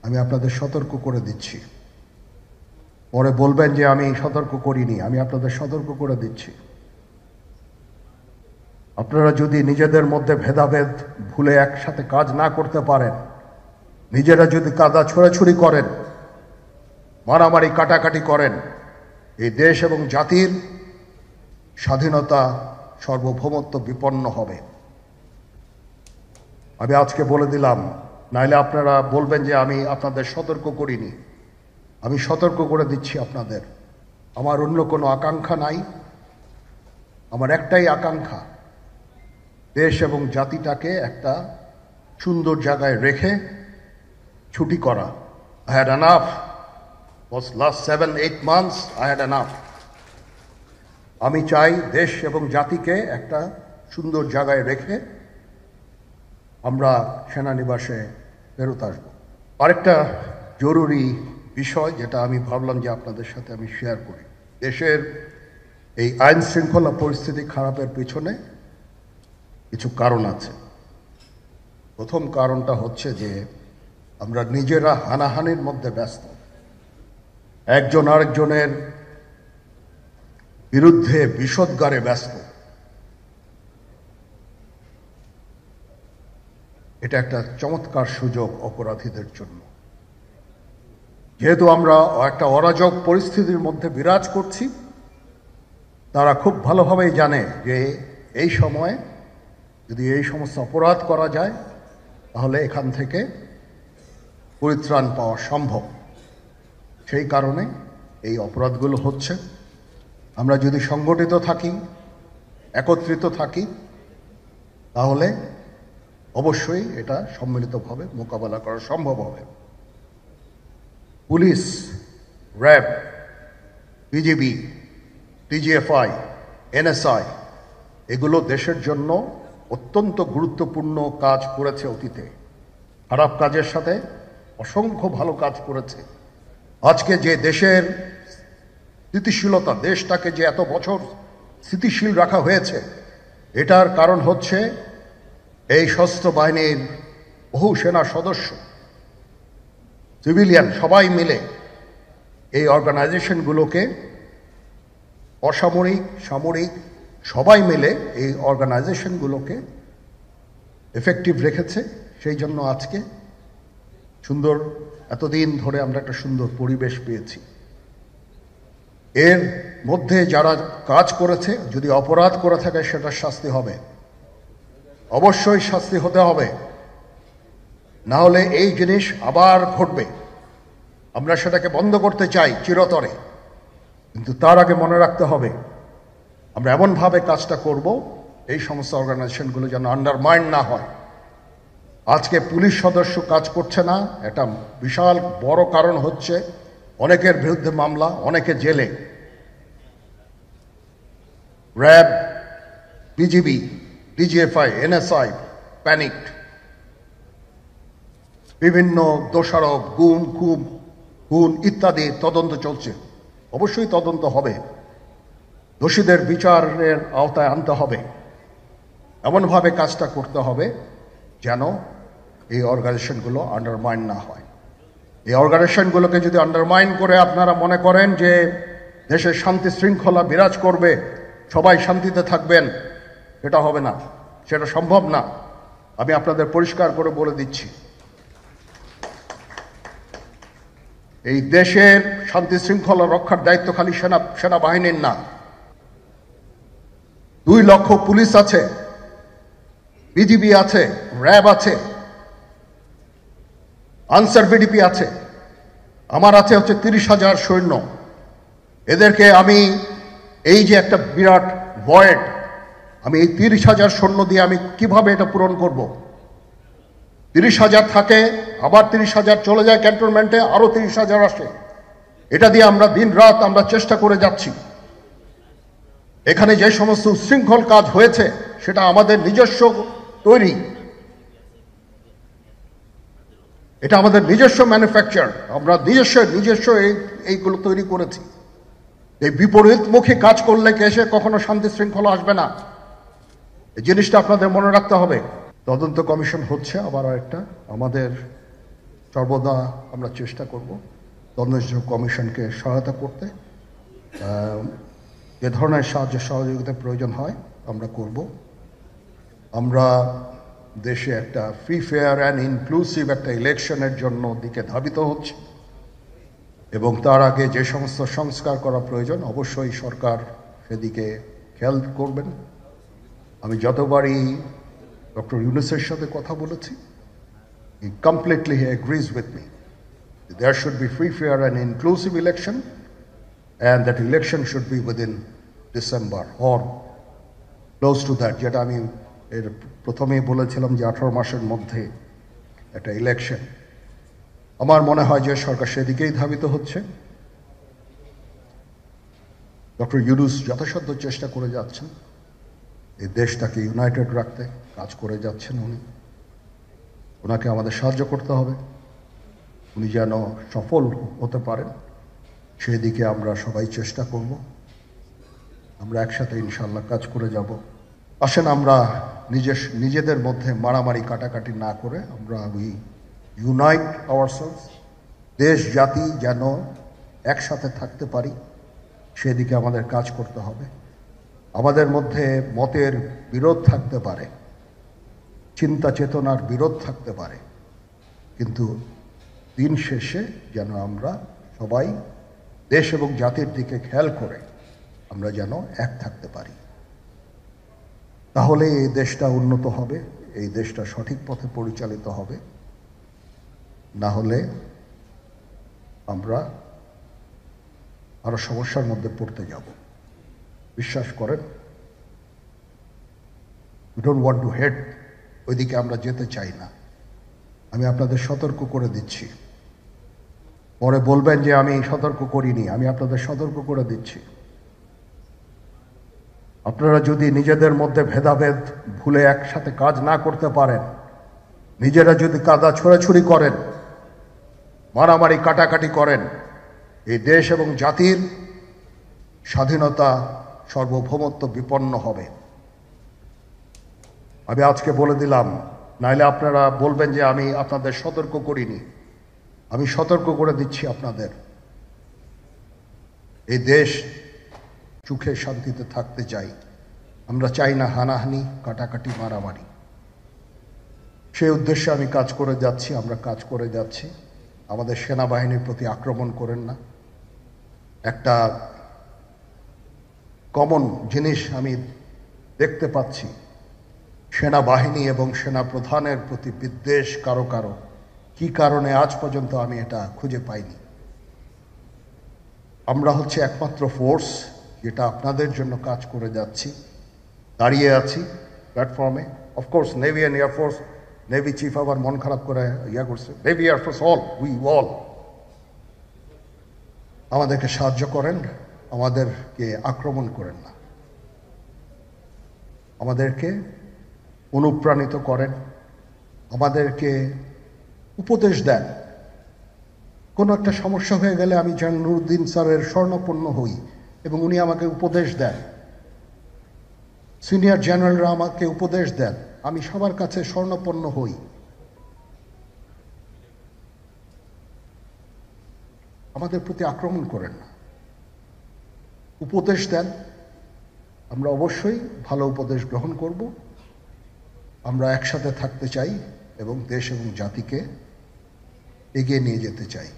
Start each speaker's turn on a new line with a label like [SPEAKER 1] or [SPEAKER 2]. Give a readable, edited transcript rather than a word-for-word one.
[SPEAKER 1] আমি আপনাদের সতর্ক করে দিচ্ছি। পরে বলবেন যে আমি সতর্ক করিনি, আমি আপনাদের সতর্ক করে দিচ্ছি। আপনারা যদি নিজেদের মধ্যে ভেদাভেদ ভুলে একসাথে কাজ না করতে পারেন, নিজেরা যদি কাদা ছোড়াছুড়ি করেন, মারামারি কাটাকাটি করেন, এই দেশ এবং জাতির স্বাধীনতা সার্বভৌমত্ব বিপন্ন হবে। আমি আজকে বলে দিলাম, নাইলে আপনারা বলবেন যে আমি আপনাদের সতর্ক করিনি। আমি সতর্ক করে দিচ্ছি আপনাদের। আমার অন্য কোনো আকাঙ্ক্ষা নাই, আমার একটাই আকাঙ্ক্ষা, দেশ এবং জাতিটাকে একটা সুন্দর জায়গায় রেখে ছুটি করা। I had enough. Was last 7-8 months I had enough. আমি চাই দেশ এবং জাতিকে একটা সুন্দর জায়গায় রেখে আমরা সেনানিবাসে ফেরত আসব। আরেকটা জরুরি বিষয় যেটা আমি ভাবলাম যে আপনাদের সাথে আমি শেয়ার করি। দেশের এই আইন শৃঙ্খলা পরিস্থিতি খারাপের পিছনে কিছু কারণ আছে। প্রথম কারণটা হচ্ছে যে আমরা নিজেরা হানাহানির মধ্যে ব্যস্ত, একজন আরেকজনের বিরুদ্ধে বিষোদ্গারে ব্যস্ত। এটা একটা চমৎকার সুযোগ অপরাধীদের জন্য। যেহেতু আমরা একটা অরাজক পরিস্থিতির মধ্যে বিরাজ করছি, তারা খুব ভালোভাবেই জানে যে এই সময়ে যদি এই সমস্ত অপরাধ করা যায় তাহলে এখান থেকে পরিত্রাণ পাওয়া সম্ভব। সেই কারণে এই অপরাধগুলো হচ্ছে। আমরা যদি সংগঠিত থাকি, একত্রিত থাকি, তাহলে অবশ্যই এটা সম্মিলিতভাবে মোকাবেলা করা সম্ভব হবে। Police, RAB, BGB, DGFI, NSI এগুলো দেশের জন্য অত্যন্ত গুরুত্বপূর্ণ কাজ করেছে অতীতে। খারাপ কাজের সাথে অসংখ্য ভালো কাজ করেছে। আজকে যে দেশের স্থিতিশীলতা, দেশটাকে যে এত বছর স্থিতিশীল রাখা হয়েছে, এটার কারণ হচ্ছে এই সশস্ত্র বাহিনীর বহু সেনা সদস্য, সিভিলিয়ান সবাই মিলে এই অর্গানাইজেশনগুলোকে, অসামরিক সামরিক সবাই মিলে এই অর্গানাইজেশনগুলোকে এফেক্টিভ রেখেছে। সেই জন্য আজকে সুন্দর, এতদিন ধরে আমরা একটা সুন্দর পরিবেশ পেয়েছি। এর মধ্যে যারা কাজ করেছে, যদি অপরাধ করে থাকে সেটার শাস্তি হবে, অবশ্যই শাস্তি হতে হবে, না হলে এই জিনিস আবার ঘটবে। আমরা সেটাকে বন্ধ করতে চাই চিরতরে, কিন্তু তার আগে মনে রাখতে হবে আমরা এমনভাবে কাজটা করব এই সমস্ত অর্গানাইজেশনগুলো যেন আন্ডারমাইন না হয়। আজকে পুলিশ সদস্য কাজ করছে না, এটা বিশাল বড় কারণ হচ্ছে অনেকের বিরুদ্ধে মামলা, অনেকে জেলে। RAB, BGB, DGFI, NSI panicked. বিভিন্ন দোষারোপ, খুন ইত্যাদি তদন্ত চলছে। অবশ্যই তদন্ত হবে, দোষীদের বিচারের আওতায় আনতে হবে। এমনভাবে কাজটা করতে হবে যেন এই অর্গানাইজেশনগুলো আন্ডারমাইন না হয়। এই অর্গানাইজেশনগুলোকে যদি আন্ডারমাইন করে আপনারা মনে করেন যে দেশের শান্তি শৃঙ্খলা বিরাজ করবে, সবাই শান্তিতে থাকবেন, সেটা হবে না, সেটা সম্ভব না। আমি আপনাদের পরিষ্কার করে বলে দিচ্ছি, এই দেশের শান্তি শৃঙ্খলা রক্ষার দায়িত্ব খালি সেনাবাহিনীর না। 2 লক্ষ পুলিশ আছে, বিজিবি আছে, র্যাব আছে, আনসার বিডিপি আছে, আমার আছে হচ্ছে 30,000 সৈন্য। এদেরকে আমি এই যে একটা বিরাট ভয়েড, আমি এই 30,000 সৈন্য দিয়ে আমি কিভাবে এটা পূরণ করব? 30,000 থাকে, আবার 30,000 চলে যায় ক্যান্টনমেন্টে, আরো 30,000 আসে। এটা দিয়ে আমরা দিন রাত আমরা চেষ্টা করে যাচ্ছি। এখানে যে সমস্ত উচ্ছৃঙ্খল কাজ হয়েছে সেটা আমাদের নিজস্ব তৈরি, এটা আমাদের নিজস্ব ম্যানুফ্যাকচার, আমরা নিজস্ব এইগুলো তৈরি করেছি। এই বিপরীতমুখী কাজ করলে কেসে কখনো শান্তি শৃঙ্খলা আসবে না। এই জিনিসটা আপনাদের মনে রাখতে হবে। তদন্ত কমিশন হচ্ছে, আবার একটা আমাদের সর্বদা আমরা চেষ্টা করব তদন্ত কমিশনকে সহায়তা করতে। যে ধরনের সাহায্য সহযোগিতা প্রয়োজন হয় আমরা করব। আমরা দেশে একটা ফ্রি ফেয়ার অ্যান্ড ইনক্লুসিভ একটা ইলেকশনের জন্য দিকে ধাবিত হচ্ছে এবং তার আগে যে সমস্ত সংস্কার করা প্রয়োজন অবশ্যই সরকার সেদিকে খেয়াল করবেন। আমি যতবারই ডক্টর ইউনূসের সাথে কথা বলেছি, he completely agrees with me. There should be free, fair and inclusive election, and that election should be within December or close to that. যেটা আমি এর প্রথমেই বলেছিলাম যে 18 মাসের মধ্যে একটা ইলেকশন। আমার মনে হয় যে সরকার সেদিকেই ধাবিত হচ্ছে। ডক্টর ইউনূস যথাসাধ্য চেষ্টা করে যাচ্ছেন এই দেশটাকে ইউনাইটেড রাখতে, কাজ করে যাচ্ছেন উনি। ওনাকে আমাদের সাহায্য করতে হবে, উনি যেন সফল হতে পারেন সেদিকে আমরা সবাই চেষ্টা করব। আমরা একসাথে ইনশাল্লাহ কাজ করে যাব। আসেন আমরা নিজেদের মধ্যে মারামারি কাটাকাটি না করে আমরা ইউনাইট আওয়ারসেলস, দেশ জাতি যেন একসাথে থাকতে পারি সেদিকে আমাদের কাজ করতে হবে। আমাদের মধ্যে মতের বিরোধ থাকতে পারে, চিন্তা চেতনার বিরোধ থাকতে পারে, কিন্তু দিন শেষে যেন আমরা সবাই দেশ এবং জাতির দিকে খেয়াল করে আমরা যেন এক থাকতে পারি। তাহলে এই দেশটা উন্নত হবে, এই দেশটা সঠিক পথে পরিচালিত হবে। না হলে আমরা আরো সমস্যার মধ্যে পড়তে যাব। বিশ্বাস করেন, we don't want to head, ওইদিকে আমরা যেতে চাই না। আমি আপনাদের সতর্ক করে দিচ্ছি, পরে বলবেন যে আমি সতর্ক করিনি। আমি আপনাদের সতর্ক করে দিচ্ছি, আপনারা যদি নিজেদের মধ্যে ভেদাভেদ ভুলে একসাথে কাজ না করতে পারেন, নিজেরা যদি কাদা ছোড়াছুড়ি করেন, মারামারি কাটাকাটি করেন, এই দেশ এবং জাতির স্বাধীনতা সার্বভৌমত্ব বিপন্ন হবে। আমি আজকে বলে দিলাম, নাইলে আপনারা বলবেন যে আমি আপনাদের সতর্ক করিনি। আমি সতর্ক করে দিচ্ছি আপনাদের। এই দেশ সুখে শান্তিতে থাকতে চাই, আমরা চাই না হানাহানি, কাটাকাটি, মারামারি। সেই উদ্দেশ্যে আমি কাজ করে যাচ্ছি, আমরা কাজ করে যাচ্ছি। আমাদের সেনাবাহিনীর প্রতি আক্রমণ করেন না। একটা কমন জিনিস আমি দেখতে পাচ্ছি, সেনাবাহিনী এবং সেনা প্রধানের প্রতি বিদ্বেষ কারো কারো। কি কারণে আজ পর্যন্ত আমি এটা খুঁজে পাইনি। আমরা হচ্ছে একমাত্র ফোর্স যেটা আপনাদের জন্য কাজ করে যাচ্ছি, দাঁড়িয়ে আছি প্ল্যাটফর্মে। Of course navy and air force, navy chief আবার মন খারাপ করে করছে, navy air force all, we all আমাদেরকে সাহায্য করেন, আমাদেরকে আক্রমণ করেন না, আমাদেরকে অনুপ্রাণিত করেন, আমাদেরকে উপদেশ দেন। কোনো একটা সমস্যা হয়ে গেলে আমি যেন নুরুদ্দিন স্যারের স্বর্ণপন্ন হই এবং উনি আমাকে উপদেশ দেন, সিনিয়র জেনারেলরা আমাকে উপদেশ দেন, আমি সবার কাছে স্বর্ণপন্ন হই। আমাদের প্রতি আক্রমণ করেন না, উপদেশ দেন। আমরা অবশ্যই ভালো উপদেশ গ্রহণ করব। আমরা একসাথে থাকতে চাই এবং দেশ এবং জাতিকে এগিয়ে নিয়ে যেতে চাই।